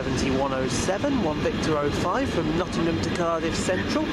171.07, 1 Victor 05 from Nottingham to Cardiff Central.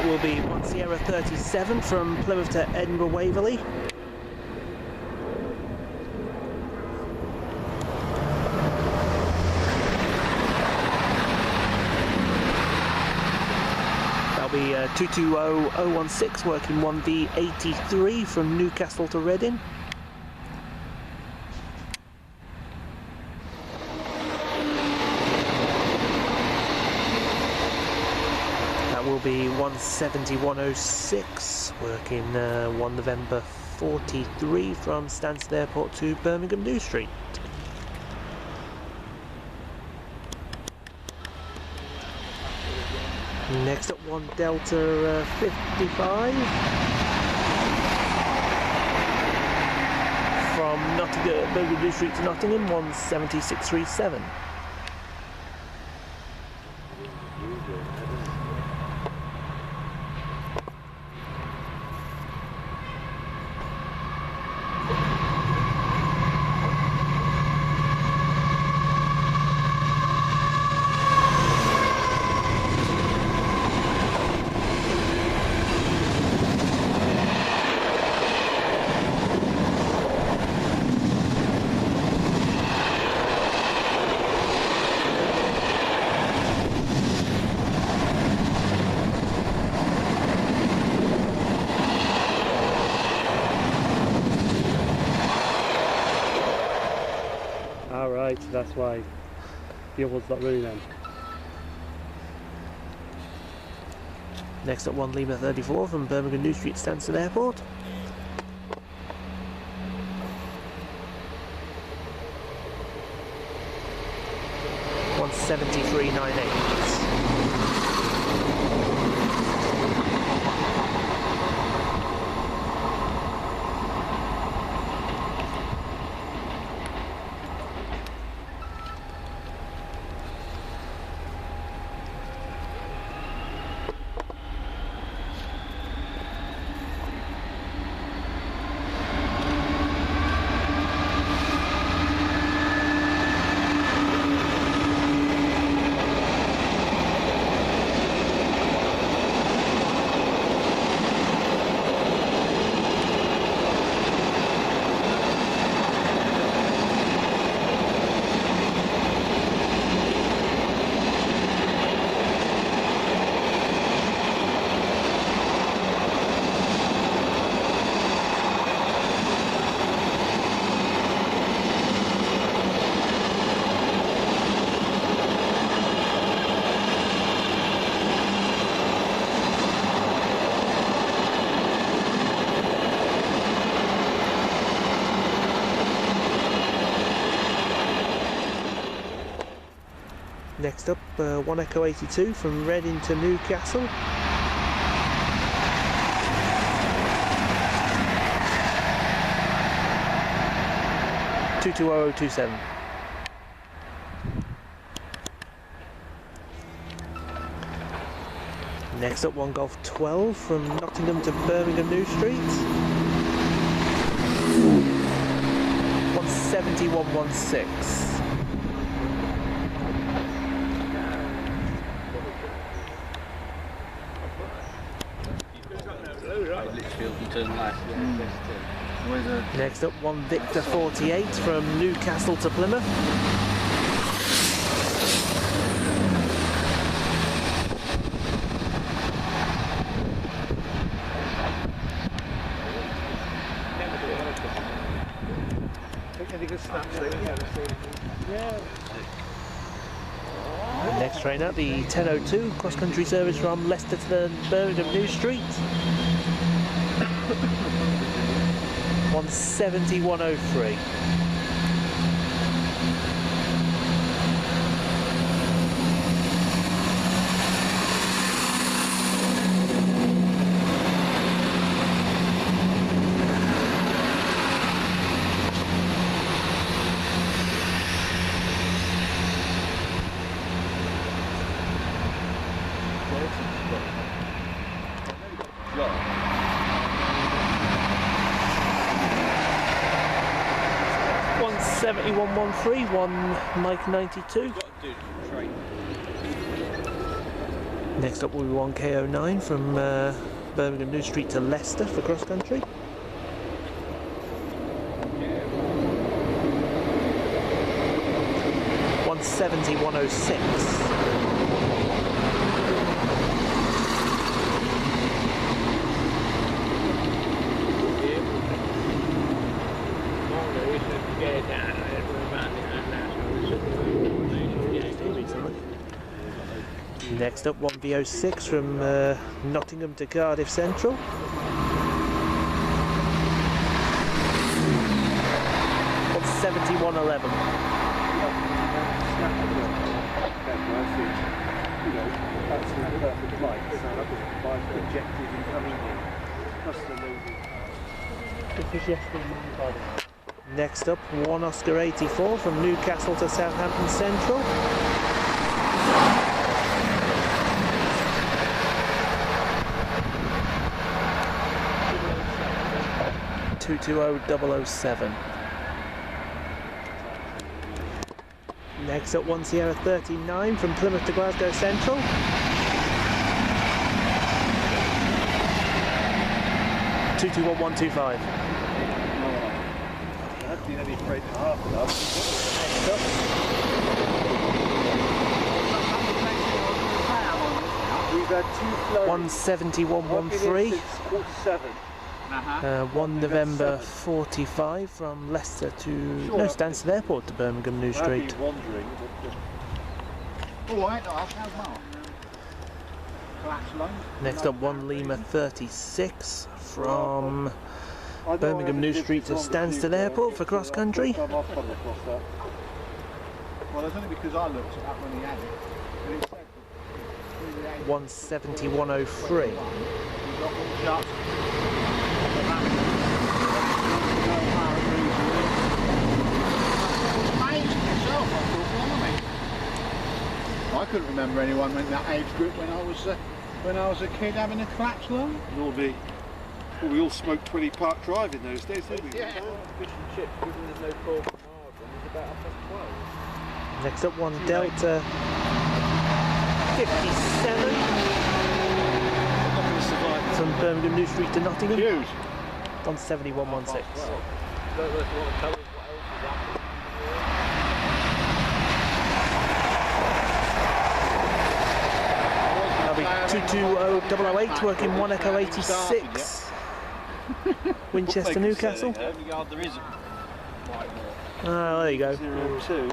Will be 1 Sierra 37 from Plymouth to Edinburgh Waverley. That'll be 220016 working 1V83 from Newcastle to Reading. Will be 171.06 working 1 November 43 from Stansted Airport to Birmingham New Street. Next up 1 Delta 55 from Birmingham New Street to Nottingham 176.37. Alright, so that's why the other one's not running then. Next up 1 Lima 34 from Birmingham New Street Stansted Airport. $173.98. Next up, 1 Echo 82 from Reading to Newcastle. $220.27. Next up, one Golf 12 from Nottingham to Birmingham New Street. 170-116. Next up, one Victor 48 from Newcastle to Plymouth. Next train out, the 1002 cross-country service from Leicester to Birmingham New Street. 170-103. One Mike 92. Next up will be one KO9 from Birmingham New Street to Leicester for cross country. $170-106. Next up, one VO6 from Nottingham to Cardiff Central. 170-111. Next up, one Oscar 84 from Newcastle to Southampton Central. 220-007. Next up, one Sierra 39 from Plymouth to Glasgow Central. 221-125. We've had 170-113. 1 November 45 from Leicester to Stansted Airport to Birmingham New Street. Next up, one Lima 36 from Birmingham New Street to Stansted Airport for cross country. Well, that's only because I looked at that when he had it. 170-103. I couldn't remember anyone in that age group when I was a kid having a collapsed lung. Nor me. Well, we all smoked 20 Park Drive in those days, didn't we? Yeah. Next up, one Delta 57 from Birmingham New Street to Nottingham. 170-116. That'll be 220-008 working 1 Echo 86. Winchester Newcastle. Oh, there you go. 02.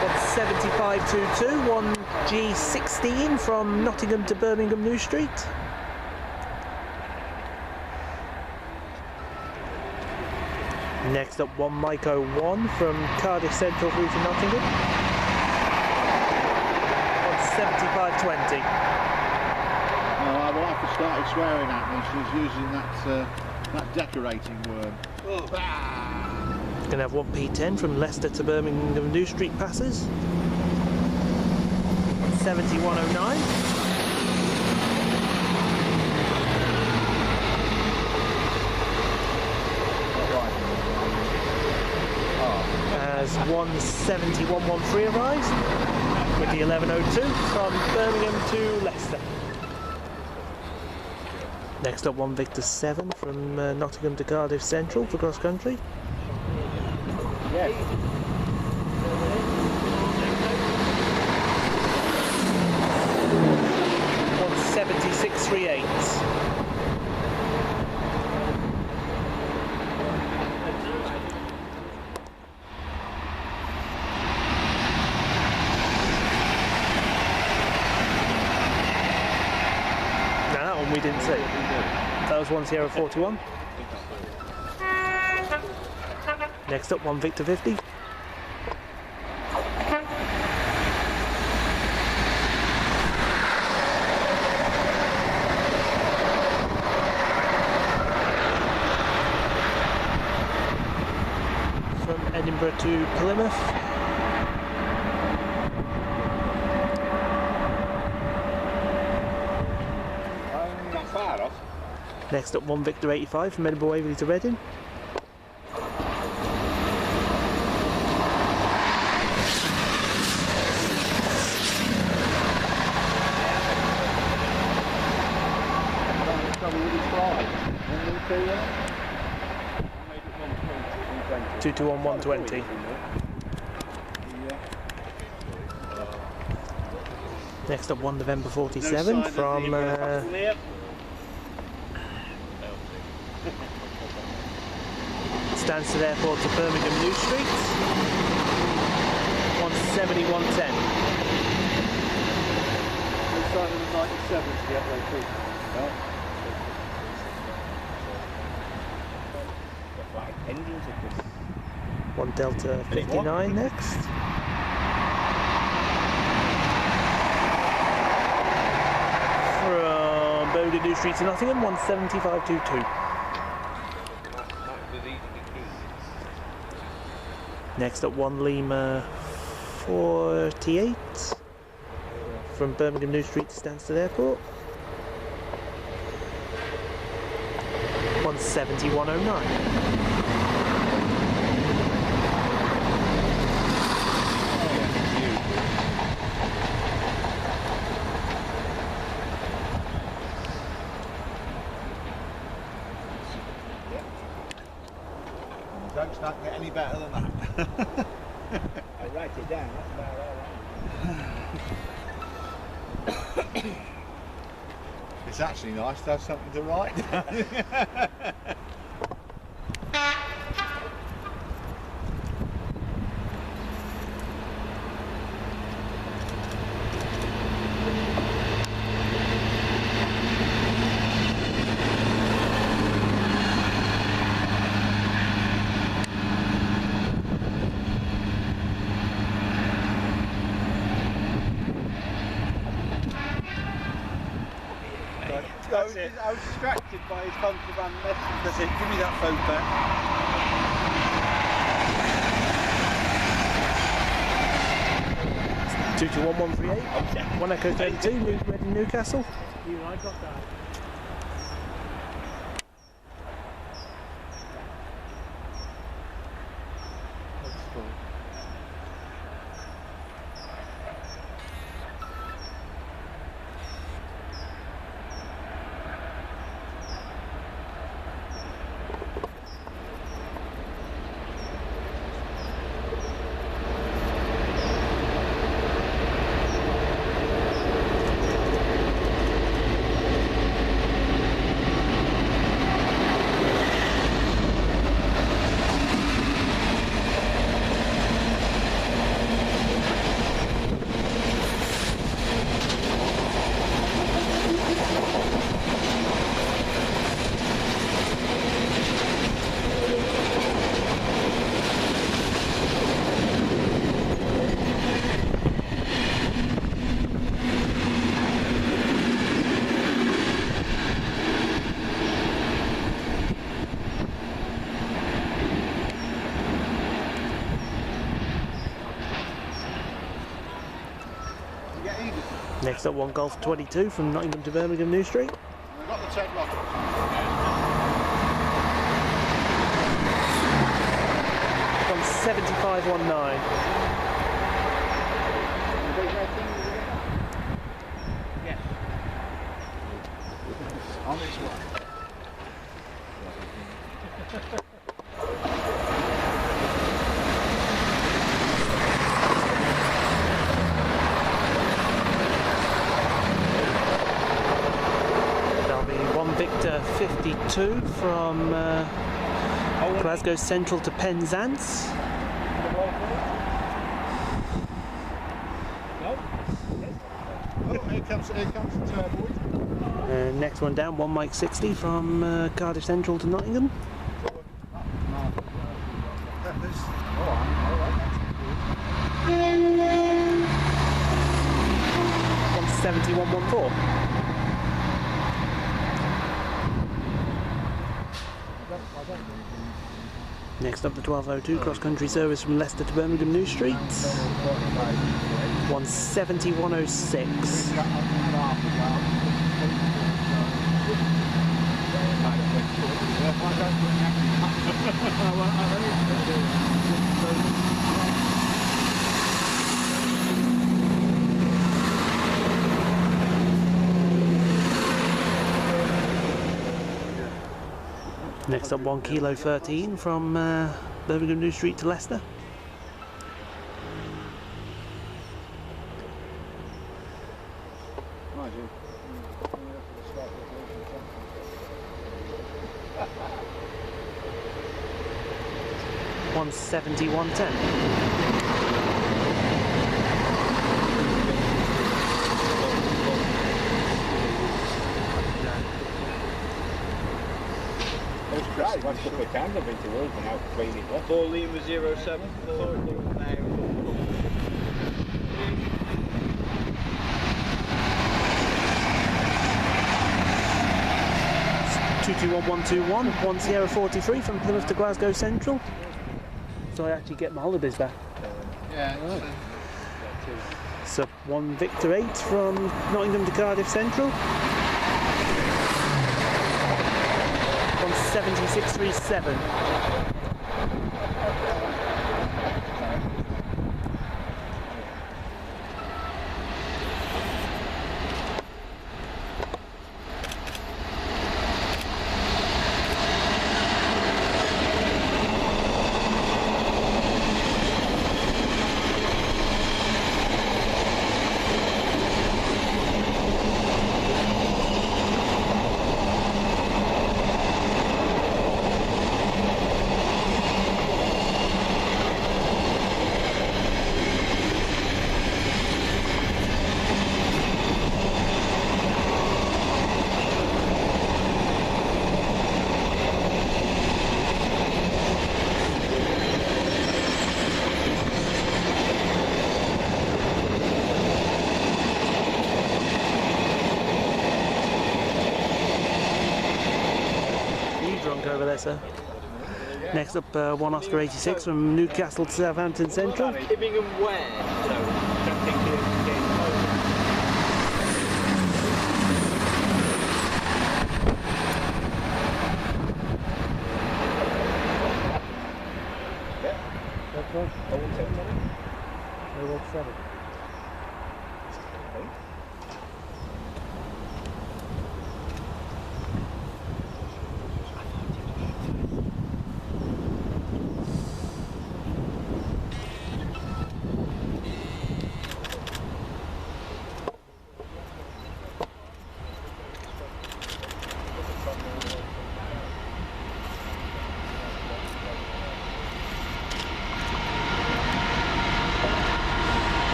That's 75-22, one G16 from Nottingham to Birmingham New Street. Next up, one Mike 01 from Cardiff Central through to Nottingham. 175-20. My wife has started swearing at me. She's using that decorating word. Oh. Gonna have 1P10 from Leicester to Birmingham New Street passes. 7109. As 17113 arrives with the 1102 from Birmingham to Leicester. Next up, 1 Victor 7 from Nottingham to Cardiff Central for cross country. Yes. 17638. We didn't see. That was 1 Sierra 41. Next up, 1 Victor 50. From Edinburgh to Plymouth. Next up, 1 Victor 85 from Edinburgh Waverley to Reading. Two to 120. Next up, 1 November 47 from Stansted Airport to Birmingham New Street. 17110. We started in 97 to get there too. 1 Delta 59 next. From Birmingham New Street to Nottingham, 17522. Next up, 1 Lima 48 from Birmingham New Street to Stansted Airport. 17109. Don't start get any better than that. I write it down, that's about all right. It's actually nice to have something to write down. I was distracted by his contraband message. I said, give me that phone back. 221138. 1 Echo 32, Reading Newcastle. I got that. Next up, 1 Golf 22 from Nottingham to Birmingham New Street. We've got the 10 rockets. 175.19. Yes. On its way. That'll be 1 Victor 52 from Glasgow Central to Penzance. Oh, here comes the turbo. Next one down, 1 Mike 60 from Cardiff Central to Nottingham. 171.14. Next up, the 1202 cross-country service from Leicester to Birmingham New Street. 170.106. Next up, 1 Kilo 13 from Birmingham New Street to Leicester. $170.110. Right, one couple of times I've been to Wolves and now clean it up. 4 Lima 07. 221121, 1 Sierra 43 from Plymouth to Glasgow Central. So I actually get my holidays back. Yeah. So 1 Victor 8 from Nottingham to Cardiff Central. 176.37. Over there, sir. Next up, 1 Oscar 86 from Newcastle to Southampton Central. Giving them where? So, don't think it's getting close. That's right. 017.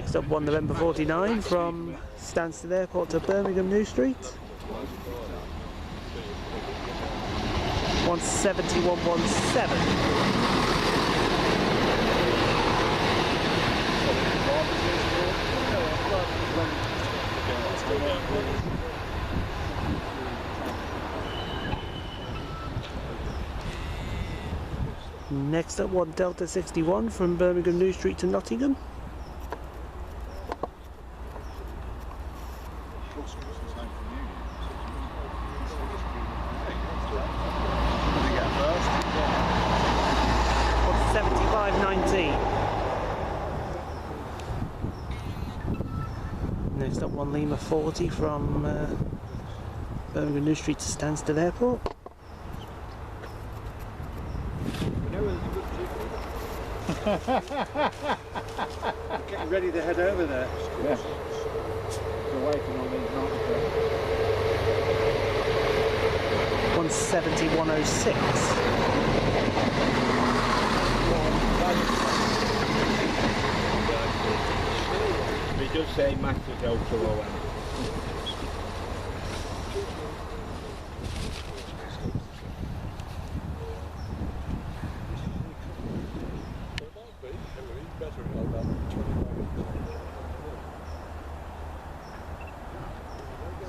Next up, 1 November 49 from Stansted Airport to Birmingham New Street. 171.17. Next up, 1 Delta 61 from Birmingham New Street to Nottingham. What's 75.19? Next up, 1 Lima 40 from Birmingham New Street to Stansted Airport. Getting ready to head over there. Yeah. Still waiting on these 170.106. He does say Max is out to low end.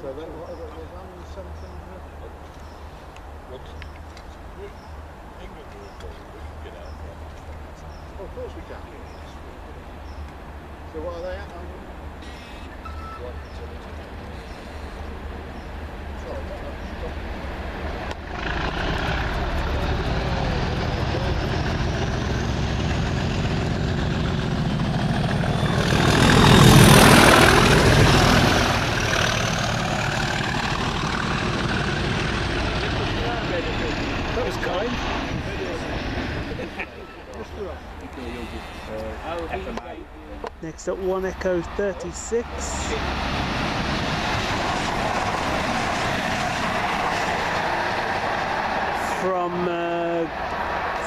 So there's only something. Oh, of course we can. So what are they at? That was kind. Next up, 1 Echo 36 from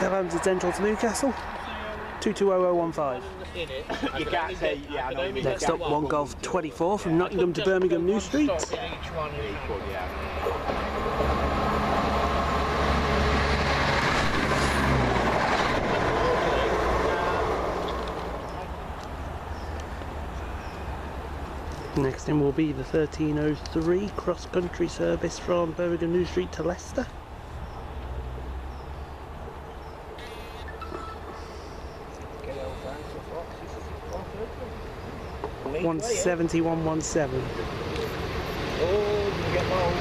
Southampton Central to Newcastle. 220015. You can't say, yeah, I know. Next up, 1 Golf 24 from Nottingham to Birmingham New Street. Next in will be the 1303 cross-country service from Birmingham New Street to Leicester. 171.17. Oh, you get low.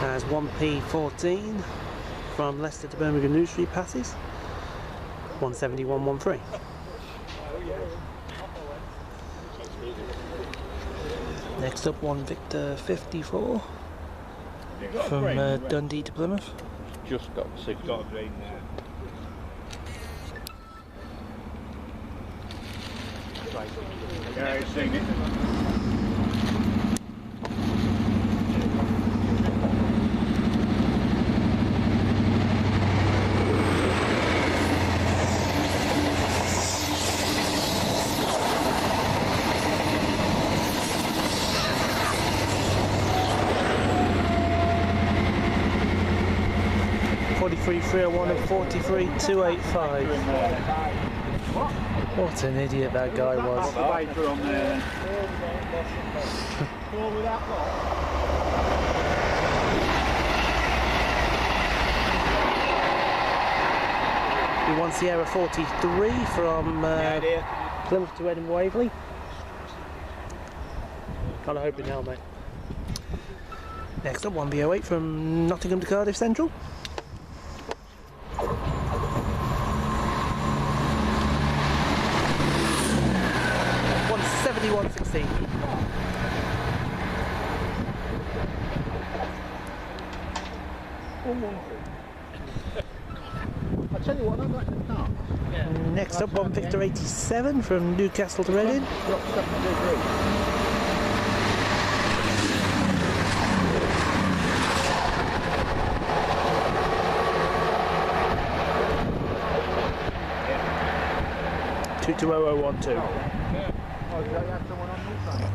As 1P14 from Leicester to Birmingham New Street passes. 171.13. Next up, 1 Victor 54 from Dundee to Plymouth. Just got 6 got a drain there. Yeah, he's seen it. 43.301 and 43.285. What an idiot that guy was. Waiter on there. With that lot. We won Sierra 43 from Plymouth to Edinburgh Waverley. Kind of hoping now, mate. Next up, 1 BO8 from Nottingham to Cardiff Central. 171.16. I tell you what, I like the dark. Next up, 1 Victor 87 from Newcastle to Reading. 220012. Yeah. Oh, you had someone on your side.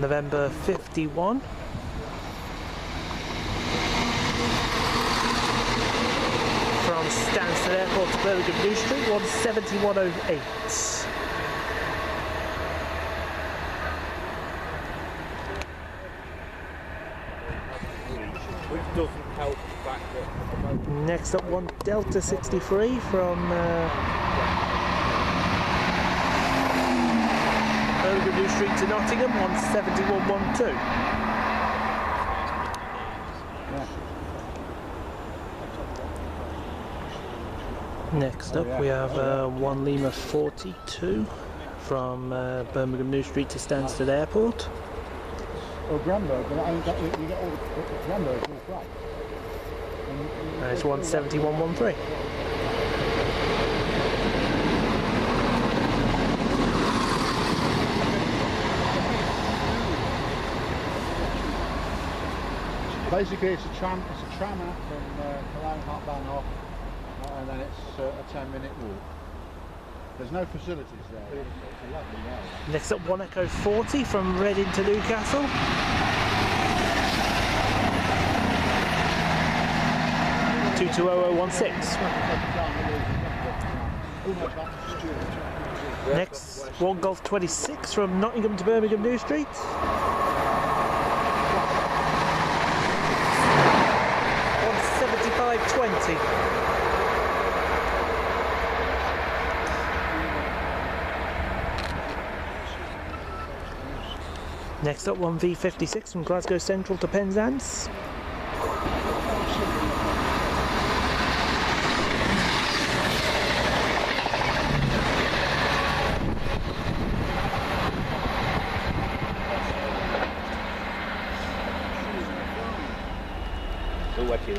November 51. From Stansted Airport to Birmingham New Street, 17108. Which doesn't help the fact that Next up, one Delta 63 from Birmingham New Street to Nottingham, 17112. Next up, we have one Lima 42 from Birmingham New Street to Stansted Airport. Or Granberg, but you get all the Granberg's all flat. And it's 17113. Basically, it's a tram out from Cologne, Hartbanhof, and then it's a 10-minute walk. There's no facilities there. It's a lovely area. Next up, one Echo 40 from Reading to Newcastle. Two 20016. Next, one Golf 26 from Nottingham to Birmingham New Street. 17520. Next up, one V56 from Glasgow Central to Penzance. so what you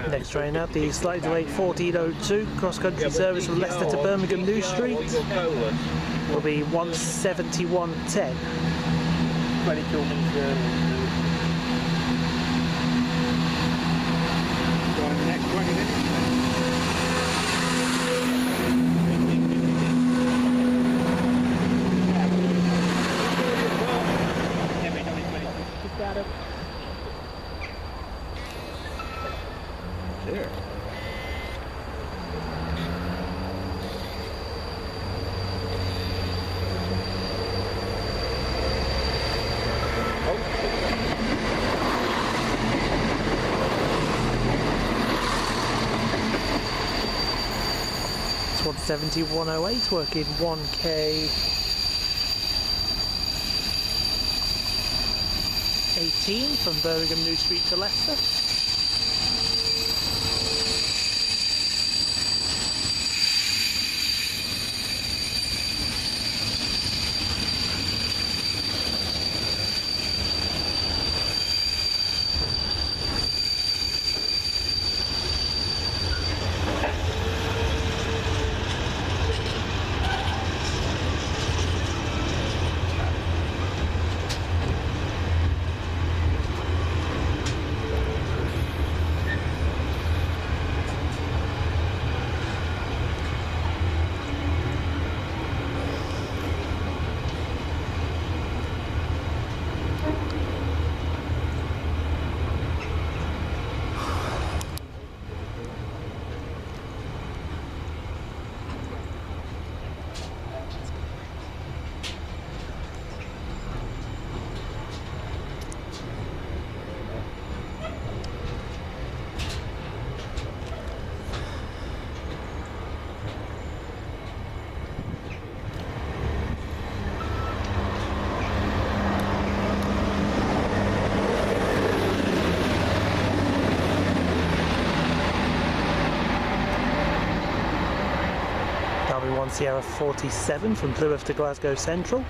Next train up, the slightly delayed 1402 cross-country service from Leicester to Birmingham New Street will be 171.10. 22 minutes Here. It's 170, 108, working 1k 18 from Birmingham New Street to Leicester. Sierra 47 from Plymouth to Glasgow Central.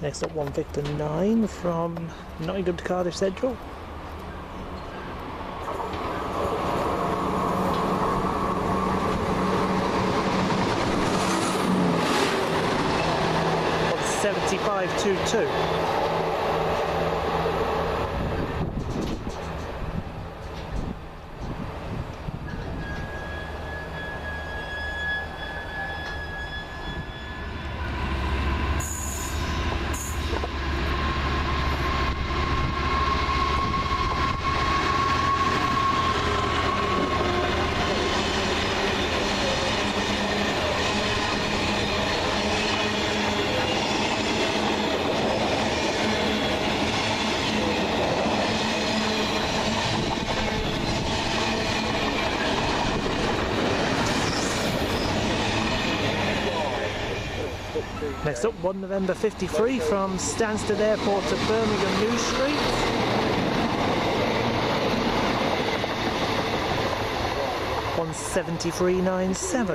Next up, 1 Victor 9 from Nottingham to Cardiff Central. On 75.22. Next up, 1 November 53 from Stansted Airport to Birmingham New Street. On 73.97.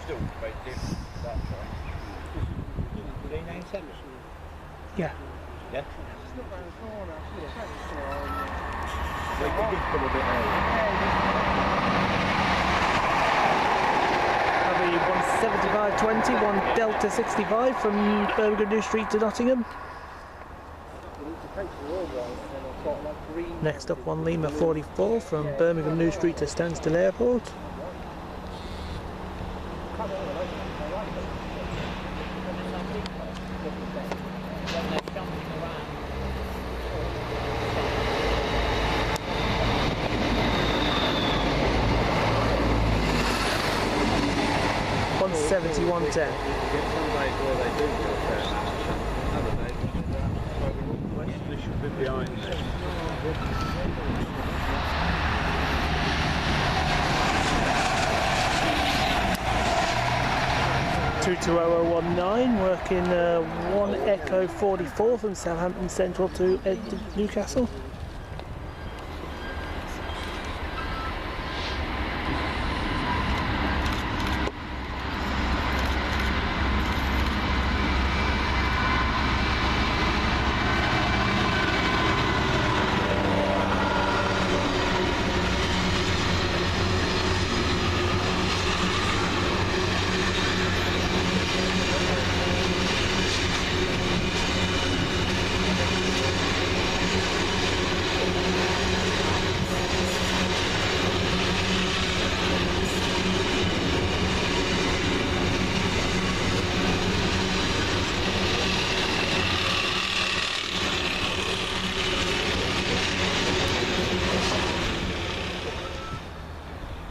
Still quite different, that train. 397? Yeah. Yeah? They did come a bit early. 175.20, 1 Delta 65 from Birmingham New Street to Nottingham. Next up, 1 Lima 44 from Birmingham New Street to Stansted Airport. On 71.10. Some days where they do go fair amount, other days they should be behind there. 220019, working 1 Echo 44 from Southampton Central to Newcastle.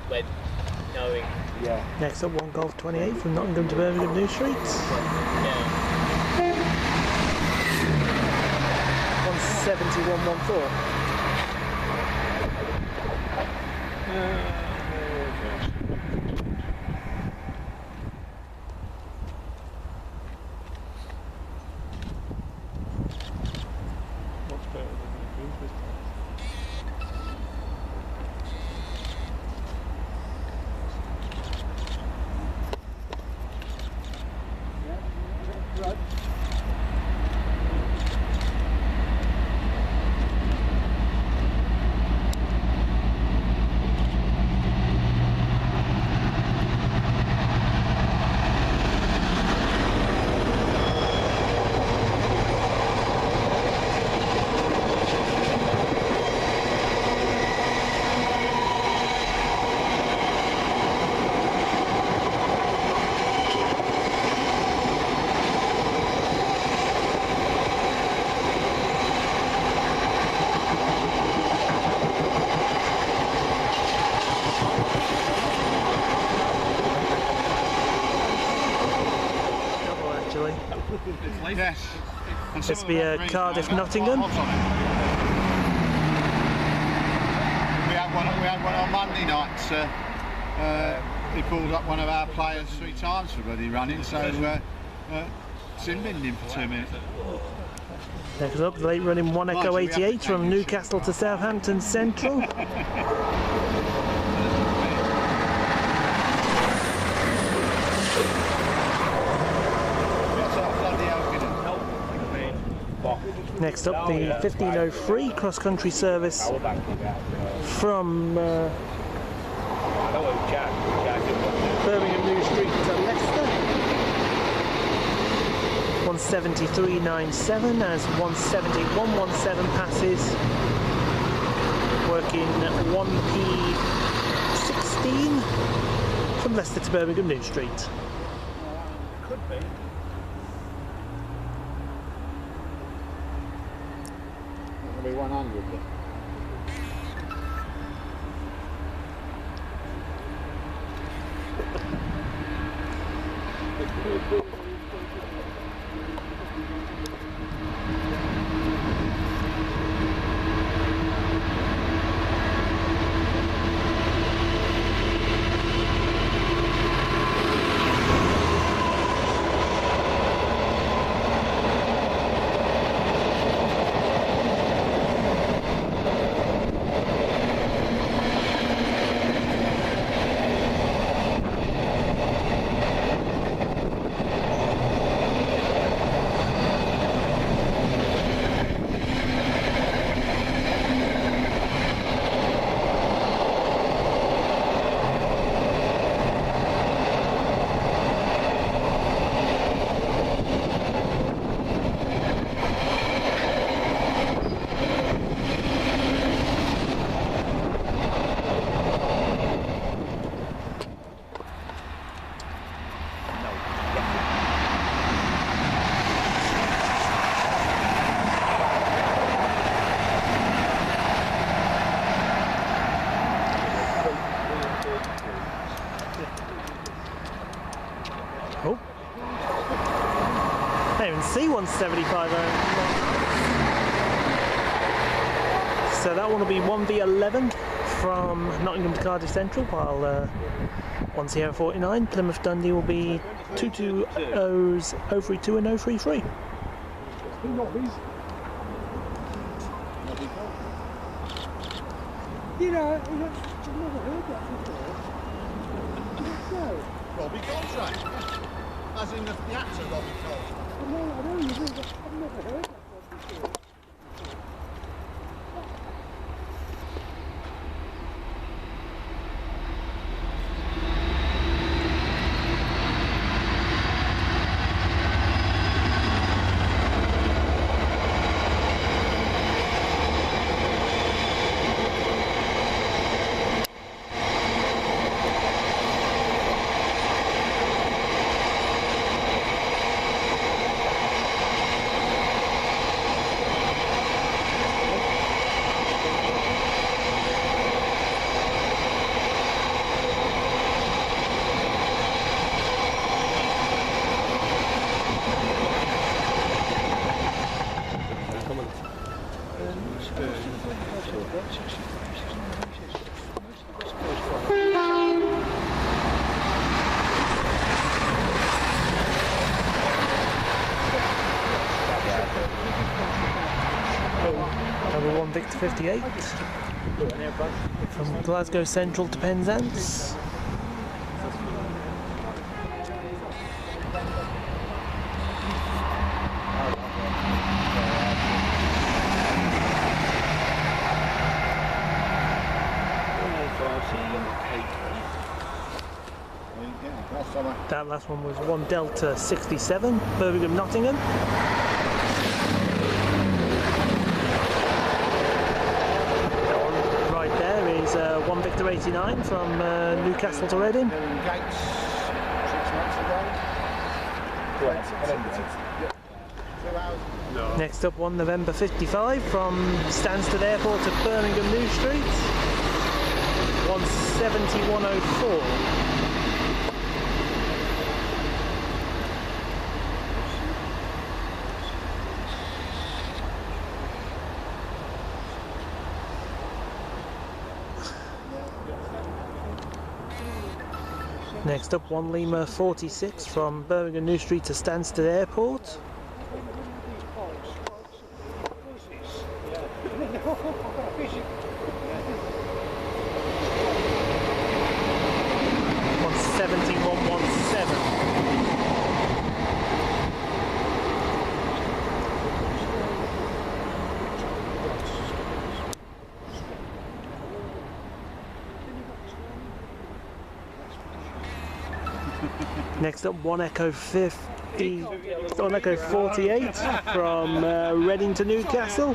when knowing. Yeah. Next up, 1 Golf 28 from Nottingham to Birmingham New Street. Yeah. 171.14. What's better than the green this time? Double, actually. Yes. And some This of be the a green Cardiff cars got Nottingham. quite hot on it. We had one on Monday night. He pulled up one of our players 3 times for bloody running, so sin binned him for 2 minutes. Next up, the late running 1 Echo 88 from Newcastle to Southampton Central. Next up, the 1503 cross-country service from Birmingham New Street to Leicester. 173.97 as 171.17 passes. Working 1p16 from Leicester to Birmingham New Street. Could be. It'll be 100. Oh. I didn't even see 175. So that one will be 1v11 from Nottingham to Cardiff Central, while 1 Sierra 49 Plymouth Dundee will be 220s 032 and 033. You know, I've never heard that before. Robbie Coltrane, as in the actor Robbie Coltrane. I know you do, but I've never heard that one before. Victor 58 from Glasgow Central to Penzance. That last one was 1 Delta 67, Birmingham, Nottingham. That one right there is 1 Victor 89 from Newcastle to Reading. Next up, 1 November 55 from Stansted Airport to Birmingham New Street. 17104. Next up, 1 Lima 46 from Birmingham New Street to Stansted Airport. Next up, 1 Echo 50, 1 Echo 48 from Reading to Newcastle.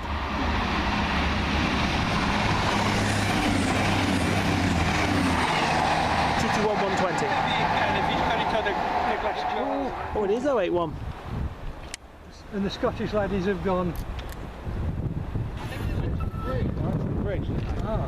TT1120. Oh, it is 081. And the Scottish ladies have gone. Ah.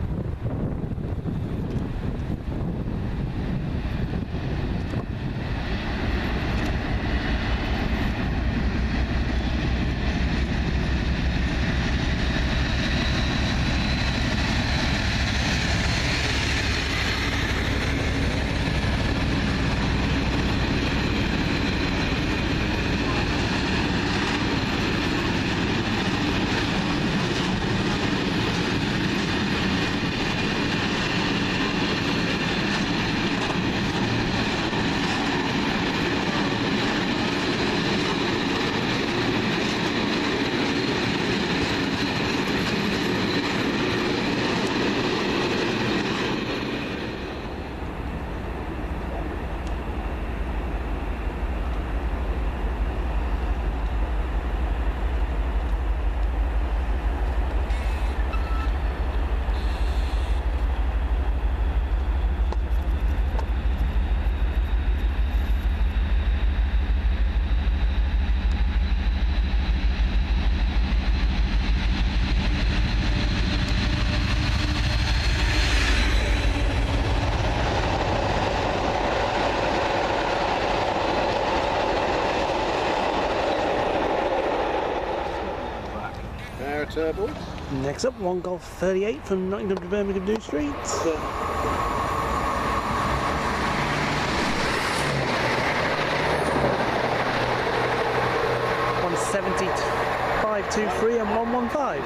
Next up, 1 Golf 38 from Nottingham to Birmingham New Street. 17523 and 115.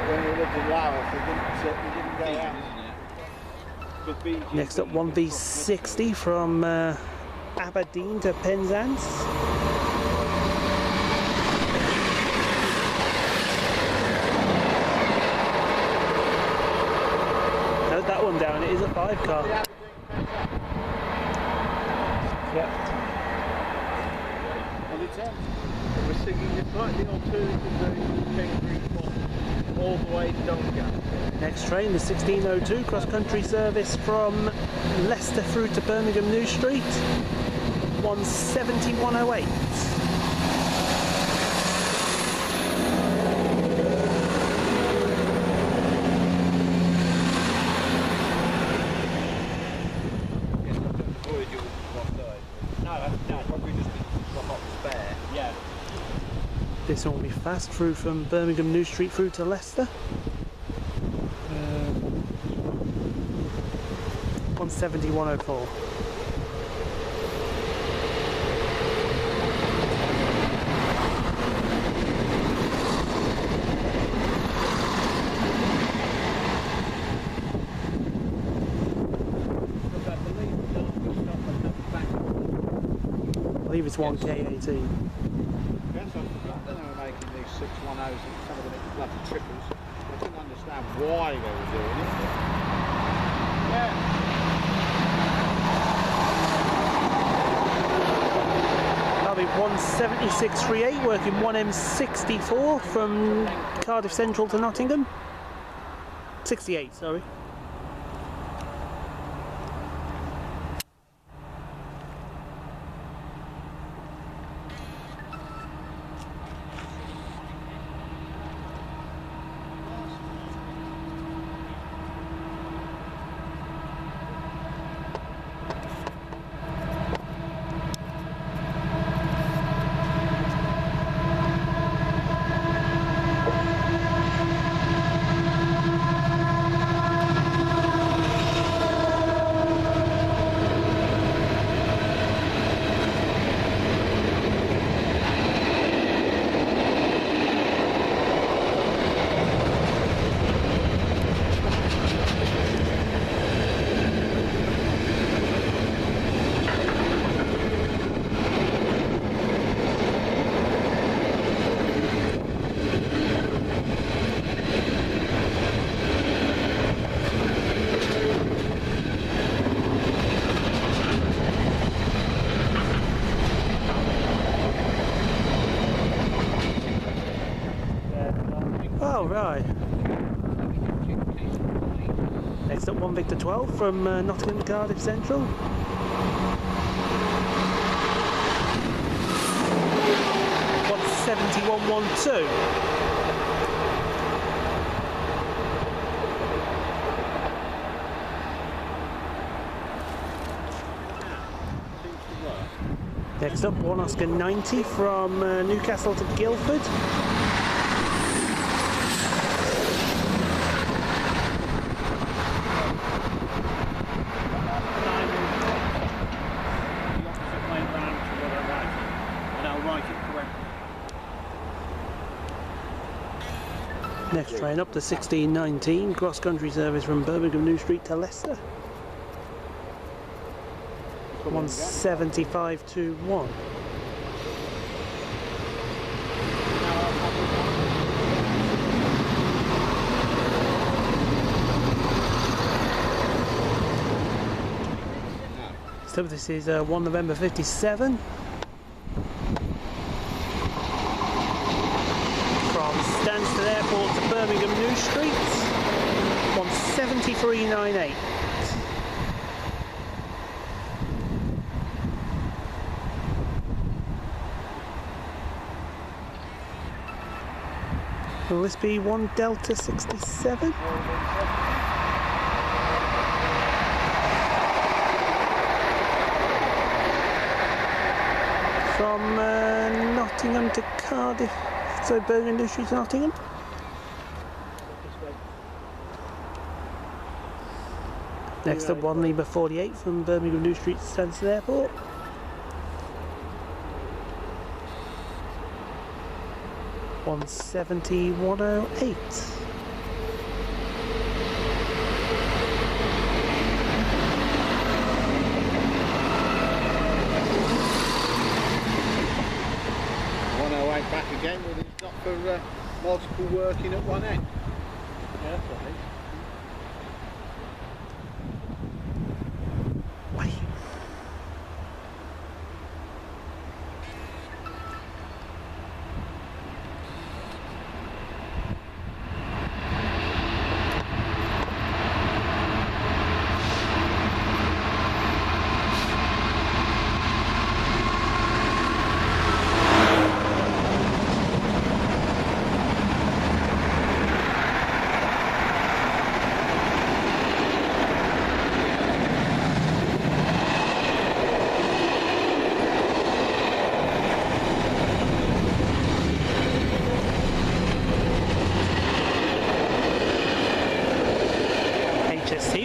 When we lived in Laos, we didn't go out. Next up, 1 V60 from Aberdeen to Penzance. Note that one down, it is a 5 car. Yep. We're singing a slightly alternative version of Kangaroo Pop all the way to Nottingham. Next train, the 1602 cross-country service from Leicester through to Birmingham New Street. 17108. This one will be fast through from Birmingham New Street through to Leicester. 17104. believe it's 1K18. Yes, I don't know we're making these 610s and some of them are bloody triples. I didn't understand why they were doing it. Yeah. That'll be 176.38, working 1M64 from Cardiff Central to Nottingham. 68, sorry. Oh, right. Next up, 1 Victor 12 from Nottingham to Cardiff Central. What's 71.12? Next up, 1 Oscar 90 from Newcastle to Guildford. Next train up to 1619, cross-country service from Birmingham New Street to Leicester. 175.21. So this is 1 November 57. From Stansted Airport to Birmingham New Street. 173.98. Will this be 1 Delta 67? From Nottingham to Cardiff, so Birmingham New Street to Nottingham. Next up, 1 Lima 48 from Birmingham New Street to Stansted Airport. $170.108. Back again, with it's not for multiple working at one end. Yeah, that's what I think.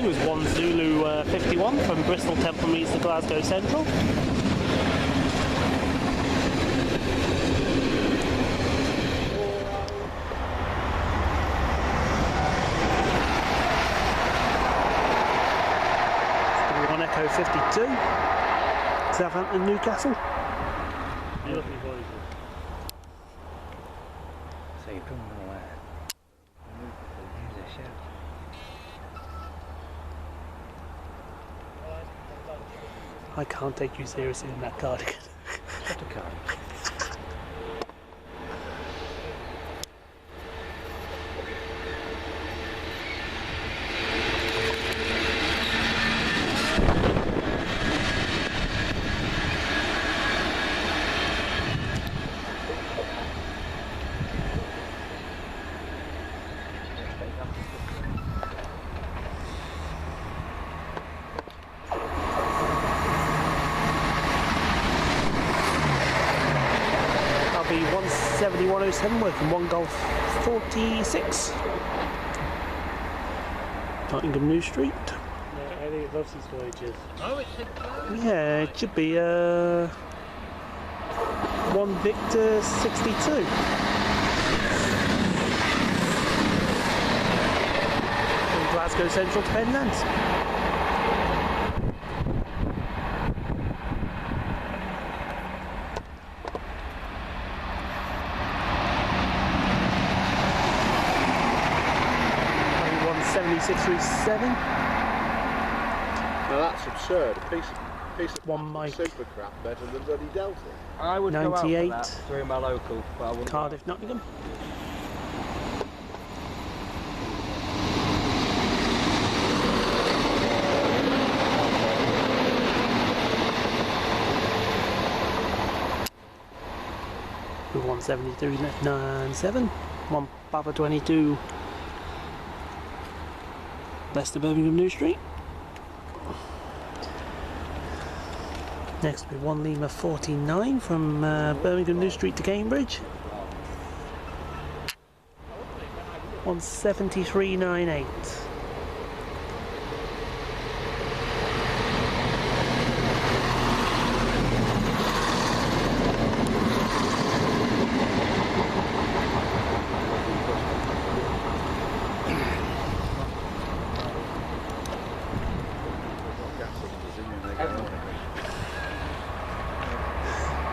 Was 1 Zulu 51 from Bristol Temple Meads to Glasgow Central. It's 1 Echo 52, Southampton Newcastle. Lovely voices. So you've gone nowhere. Here's a shout. I can't take you seriously in that cardigan. Shut a car. Be 171.07 working 1 Golf 46. Nottingham New Street. I think it loves these voyages. Yeah, it should be 1 Victor 62. From Glasgow Central to Penzance. .7637. Now that's absurd. A piece of One mic. super crap better than bloody Delta. I would go out 98. for that through my local, but I wouldn't. Cardiff, Nottingham. With 173.97. 1 Papa 22. Leicester Birmingham New Street. Next will be 1 Lima 49 from Birmingham New Street to Cambridge. 173.98.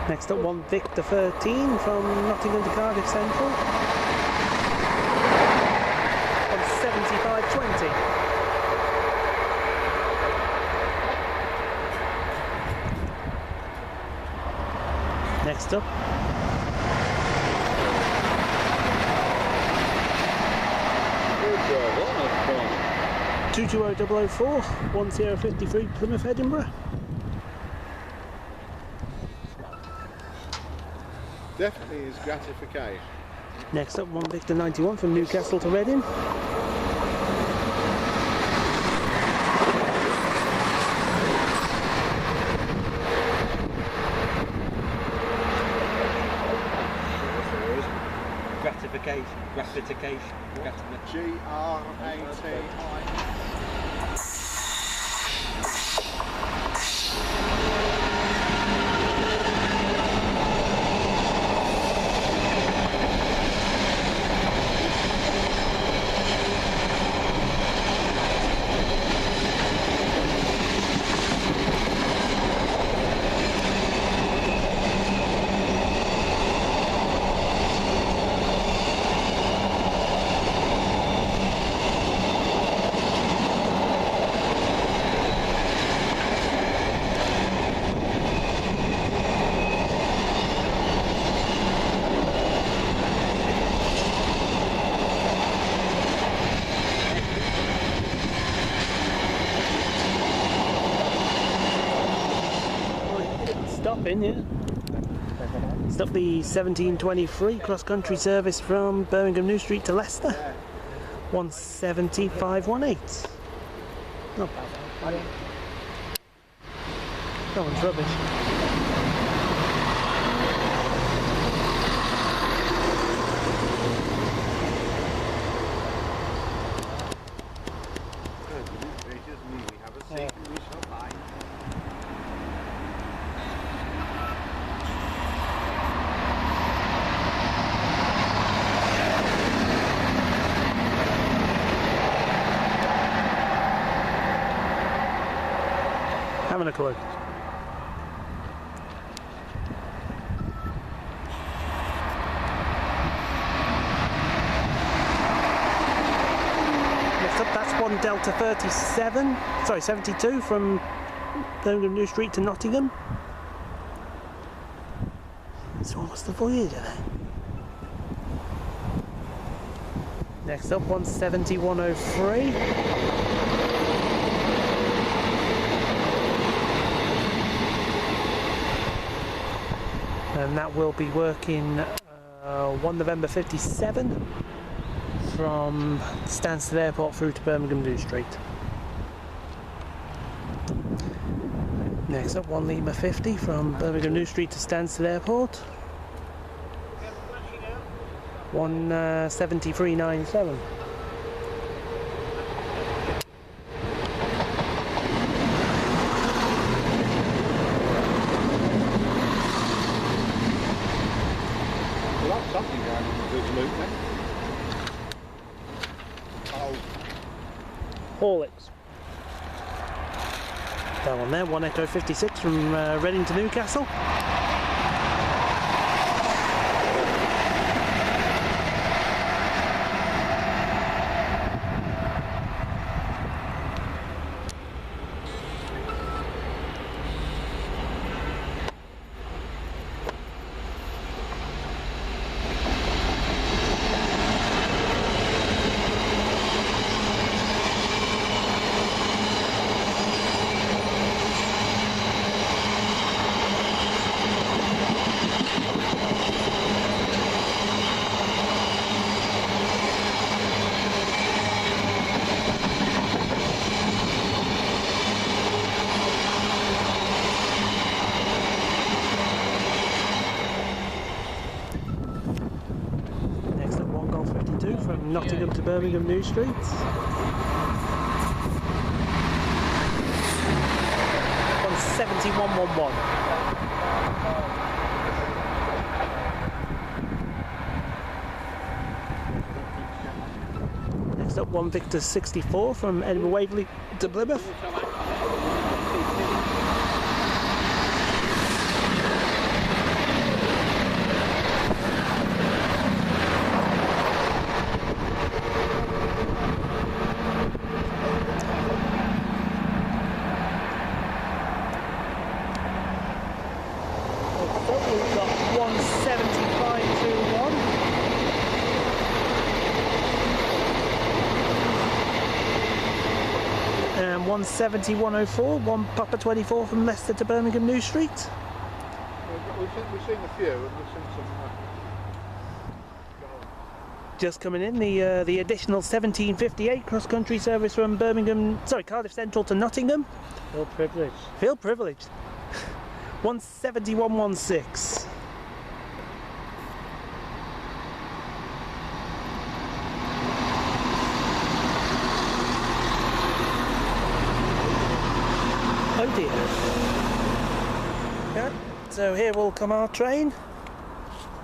Next up, 1 Victor 13 from Nottingham to Cardiff Central. 175.20. Next up, Good job, what a fun. 220004, 1053 Plymouth, Edinburgh. Definitely is gratification. Next up, 1 Victor 91 from Newcastle to Reading. Gratification. G-R-A-T-I. Stopping, yeah. Stop the 1723 cross-country service from Birmingham New Street to Leicester. 175.18. Not bad. That one's rubbish. Having a clue. Delta 72 from Birmingham New Street to Nottingham. So what's the voyage of that? Next up, 170-103. And that will be working 1 November 57 from Stansted Airport through to Birmingham New Street. Next up, 1 Lima 50 from Birmingham New Street to Stansted Airport. 173.97. Well, that's something going on with this loop then. Oh, Horlicks. That one there, 1 Echo 56 from Reading to Newcastle. From Nottingham to Birmingham New Street. On 7111. Next up, 1 Victor 64 from Edinburgh Waverley to Plymouth. We've got 175.21. And 170.104, 1 Papa 24 from Leicester to Birmingham New Street. we've seen a few, and we've seen some. Just coming in, the additional 1758 cross-country service from Cardiff Central to Nottingham. Feel privileged. Feel privileged. 171.16. Oh dear. Yeah, so here will come our train.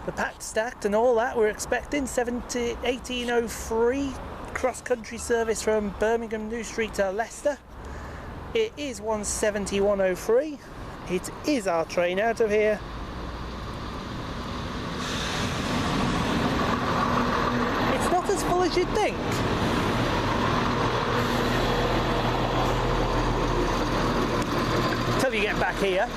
The packed, stacked and all that we're expecting. 1803 cross-country service from Birmingham New Street to Leicester. It is 170.103. It is our train out of here. It's not as full as you'd think. Till you get back here.